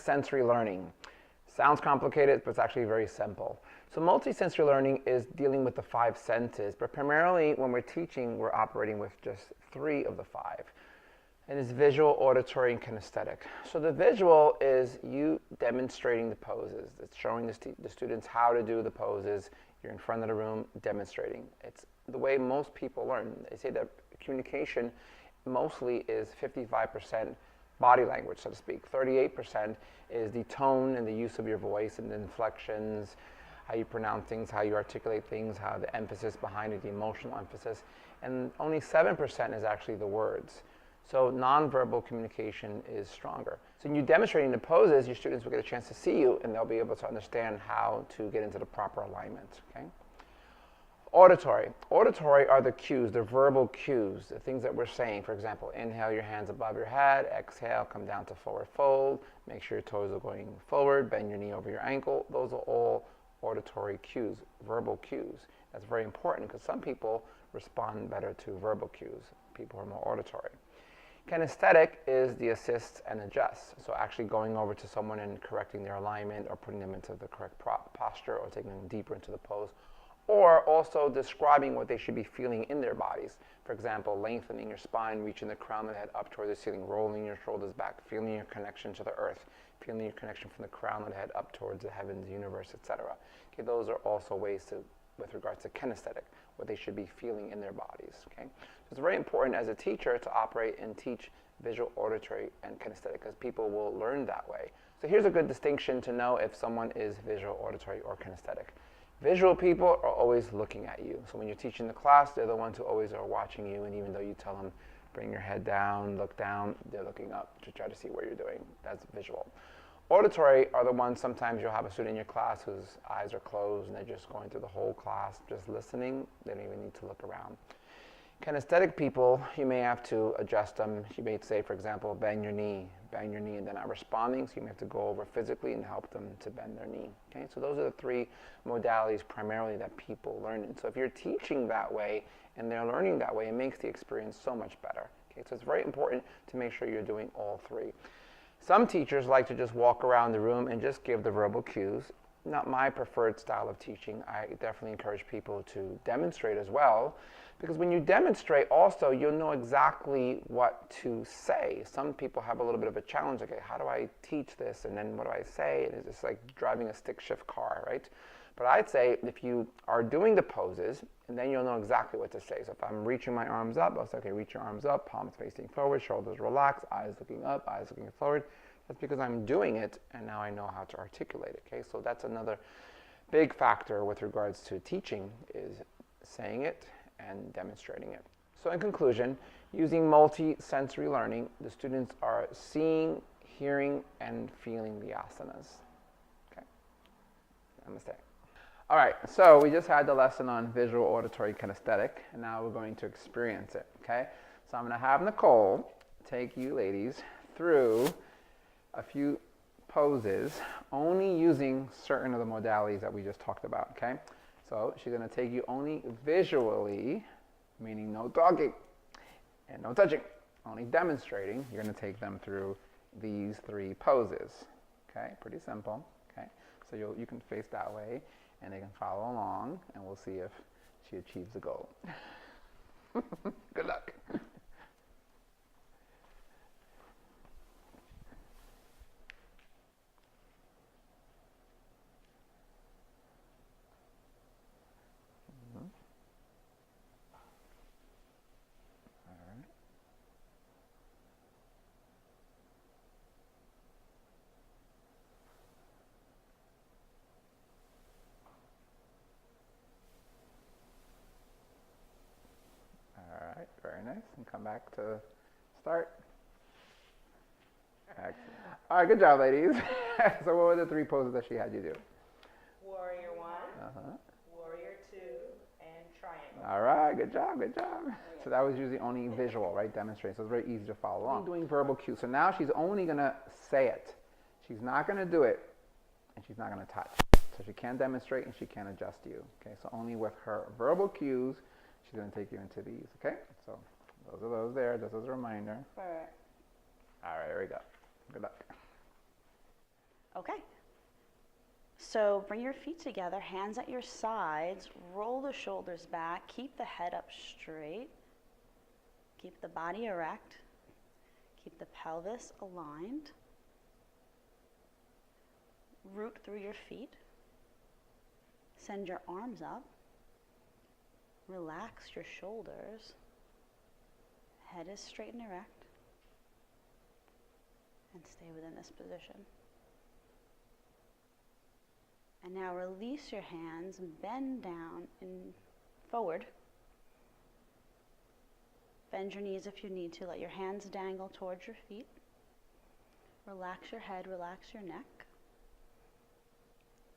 Sensory learning. Sounds complicated, but it's actually very simple. So multisensory learning is dealing with the 5 senses, but primarily when we're teaching, we're operating with just 3 of the 5. And it's visual, auditory, and kinesthetic. So the visual is you demonstrating the poses. It's showing the students how to do the poses. You're in front of the room demonstrating. It's the way most people learn. They say that communication mostly is 55% body language, so to speak. 38% is the tone and the use of your voice and the inflections, how you pronounce things, how you articulate things, how the emphasis behind it, the emotional emphasis. And only 7% is actually the words. So nonverbal communication is stronger. So when you're demonstrating the poses, your students will get a chance to see you and they'll be able to understand how to get into the proper alignment. Okay? Auditory. Auditory are the cues, the verbal cues, the things that we're saying. For example, inhale your hands above your head, exhale, come down to forward fold, make sure your toes are going forward, bend your knee over your ankle. Those are all auditory cues, verbal cues. That's very important because some people respond better to verbal cues, people who are more auditory. Kinesthetic is the assist and adjust. So actually going over to someone and correcting their alignment or putting them into the correct posture or taking them deeper into the pose. Or also describing what they should be feeling in their bodies. For example, lengthening your spine, reaching the crown of the head up toward the ceiling, rolling your shoulders back, feeling your connection to the earth, feeling your connection from the crown of the head up towards the heavens, universe, etc. Okay, those are also ways to, with regards to kinesthetic, what they should be feeling in their bodies. Okay, so it's very important as a teacher to operate and teach visual, auditory, and kinesthetic because people will learn that way. So here's a good distinction to know if someone is visual, auditory, or kinesthetic. Visual people are always looking at you. So when you're teaching the class, they're the ones who always are watching you, and even though you tell them, bring your head down, look down, they're looking up to try to see what you're doing. That's visual. Auditory are the ones sometimes you'll have a student in your class whose eyes are closed and they're just going through the whole class, just listening. They don't even need to look around. Kinesthetic people, you may have to adjust them. You may say, for example, bang your knee, and they're not responding, so you may have to go over physically and help them to bend their knee. Okay, so those are the 3 modalities primarily that people learn in. So if you're teaching that way and they're learning that way, it makes the experience so much better. Okay, so it's very important to make sure you're doing all 3. Some teachers like to just walk around the room and just give the verbal cues. Not my preferred style of teaching. I definitely encourage people to demonstrate as well, because when you demonstrate also, you'll know exactly what to say. Some people have a little bit of a challenge, okay, how do I teach this, and then what do I say? And it's just like driving a stick shift car, right? But I'd say if you are doing the poses, and then you'll know exactly what to say. So if I'm reaching my arms up, I'll say, okay, reach your arms up, palms facing forward, shoulders relaxed, eyes looking up, eyes looking forward. That's because I'm doing it, and now I know how to articulate it, okay? So that's another big factor with regards to teaching is saying it and demonstrating it. So in conclusion, using multi-sensory learning, the students are seeing, hearing, and feeling the asanas. Okay? Namaste. All right, so we just had the lesson on visual, auditory, kinesthetic, and now we're going to experience it, okay? So I'm going to have Nicole take you ladies through a few poses only using certain of the modalities that we just talked about, okay? So she's going to take you only visually, meaning no talking and no touching, only demonstrating. You're going to take them through these 3 poses, okay? Pretty simple, okay? So you can face that way and they can follow along and we'll see if she achieves the goal. Good luck. Very nice. And come back to start. Excellent. All right, good job, ladies. So what were the 3 poses that she had you do? Warrior 1, Warrior 2, and Triangle. All right, good job, good job. So that was usually only visual, right? Demonstrating. So it's very easy to follow along. Doing verbal cues. So now she's only going to say it. She's not going to do it, and she's not going to touch. So she can't demonstrate and she can't adjust you. Okay, so only with her verbal cues, she's going to take you into these. Okay, so those are those there, just as a reminder. All right. All right, here we go. Good luck. Okay. So bring your feet together, hands at your sides, roll the shoulders back, keep the head up straight, keep the body erect, keep the pelvis aligned, root through your feet, send your arms up, relax your shoulders, head is straight and erect, and stay within this position. And now release your hands, bend down and forward. Bend your knees if you need to. Let your hands dangle towards your feet. Relax your head, relax your neck.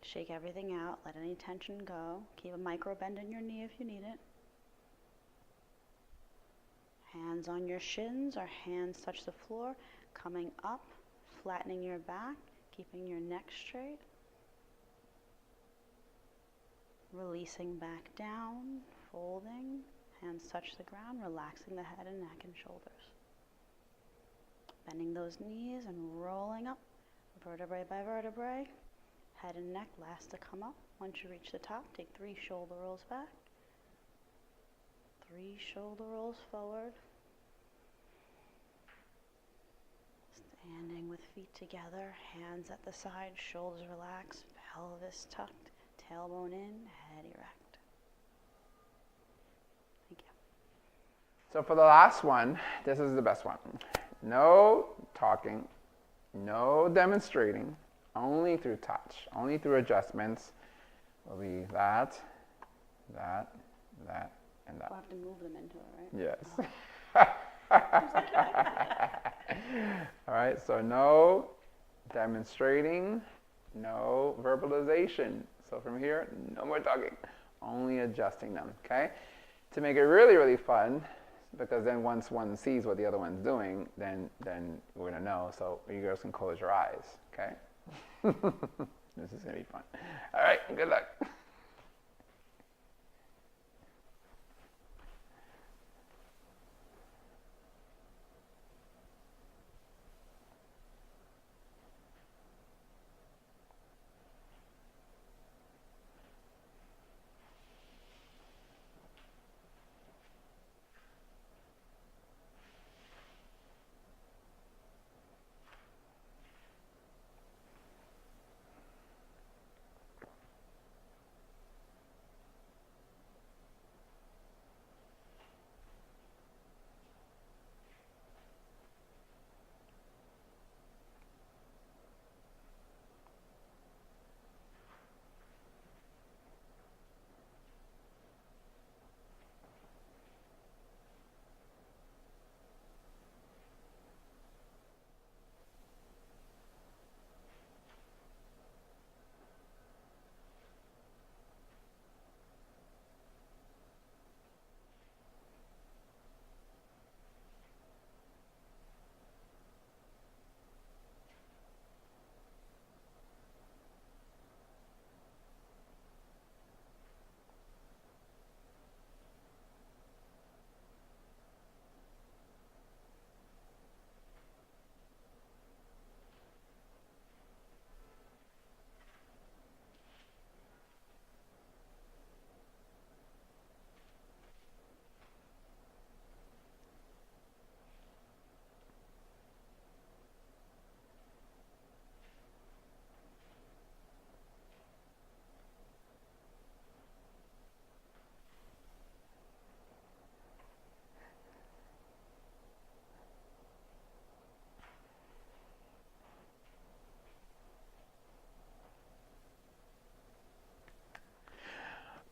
Shake everything out, let any tension go. Keep a micro bend in your knee if you need it. Hands on your shins or hands touch the floor, coming up, flattening your back, keeping your neck straight. Releasing back down, folding, hands touch the ground, relaxing the head and neck and shoulders. Bending those knees and rolling up, vertebrae by vertebrae, head and neck last to come up. Once you reach the top, take 3 shoulder rolls back, 3 shoulder rolls forward. Standing with feet together, hands at the side, shoulders relaxed, pelvis tucked, tailbone in, head erect. Thank you. So for the last one, this is the best one. No talking, no demonstrating, only through touch, only through adjustments. Will be that, that, that, and that. We'll have to move them into it, right? Yes. All right, so no demonstrating, no verbalization. So from here, no more talking, only adjusting them, okay? To make it really, really fun, because then once one sees what the other one's doing, then we're gonna know. So you girls can close your eyes, okay? This is gonna be fun. All right, good luck.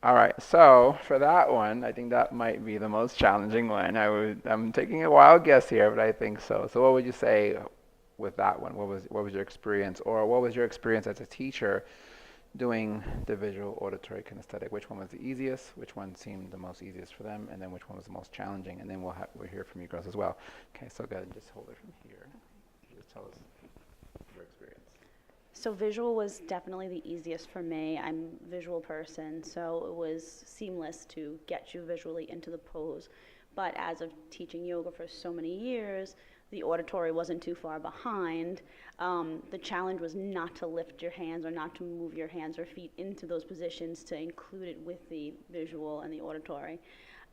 All right, so for that one, I think that might be the most challenging one. I'm taking a wild guess here, but I think so. So what would you say with that one? What was your experience, or what was your experience as a teacher doing the visual, auditory, kinesthetic? Which one was the easiest? Which one seemed the most easiest for them? And then which one was the most challenging? And then we'll hear from you girls as well. Okay, so go ahead and just hold it from here. Just tell us your experience. So visual was definitely the easiest for me. I'm a visual person, so it was seamless to get you visually into the pose. But as of teaching yoga for so many years, the auditory wasn't too far behind. The challenge was not to lift your hands or not to move your hands or feet into those positions, to include it with the visual and the auditory.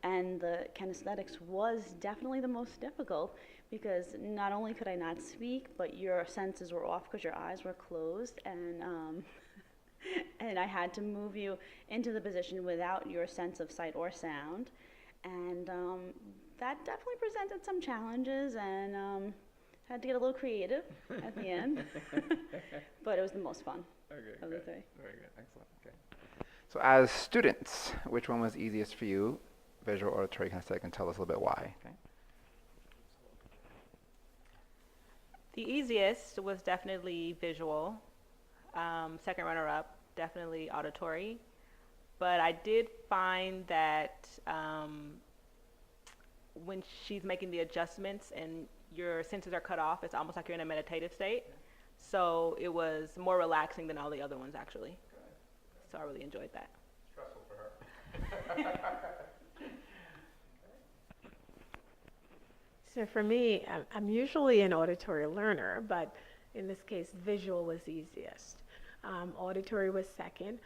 And the kinesthetics was definitely the most difficult, because not only could I not speak, but your senses were off because your eyes were closed, and and I had to move you into the position without your sense of sight or sound. And that definitely presented some challenges, and had to get a little creative at the end. But it was the most fun of the three. Very good. Excellent. Okay. So as students, which one was easiest for you? Visual, auditory, kinesthetic, and tell us a little bit why. Okay. The easiest was definitely visual. Second runner-up, definitely auditory. But I did find that when she's making the adjustments and your senses are cut off, it's almost like you're in a meditative state. So it was more relaxing than all the other ones, actually. So I really enjoyed that. Stressful for her. So for me, I'm usually an auditory learner, but in this case, visual was easiest. Auditory was second.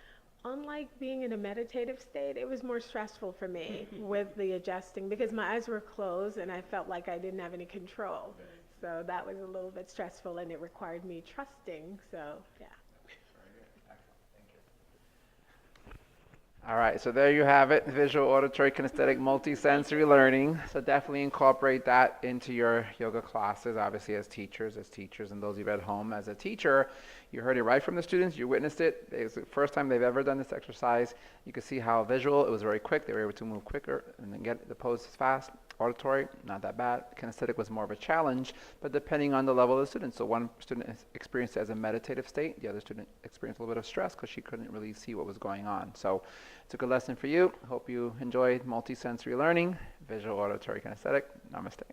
Unlike being in a meditative state, it was more stressful for me with the adjusting, because my eyes were closed and I felt like I didn't have any control. So that was a little bit stressful, and it required me trusting. So yeah. All right, so there you have it, visual, auditory, kinesthetic, multisensory learning. So definitely incorporate that into your yoga classes, obviously as teachers, and those of you at home. As a teacher, you heard it right from the students, you witnessed it. It's the first time they've ever done this exercise. You can see how visual, it was very quick. They were able to move quicker and then get the poses fast. Auditory, not that bad. Kinesthetic was more of a challenge, but depending on the level of the student. So one student experienced it as a meditative state. The other student experienced a little bit of stress because she couldn't really see what was going on. So it's a good lesson for you. Hope you enjoyed multisensory learning, visual, auditory, kinesthetic. Namaste.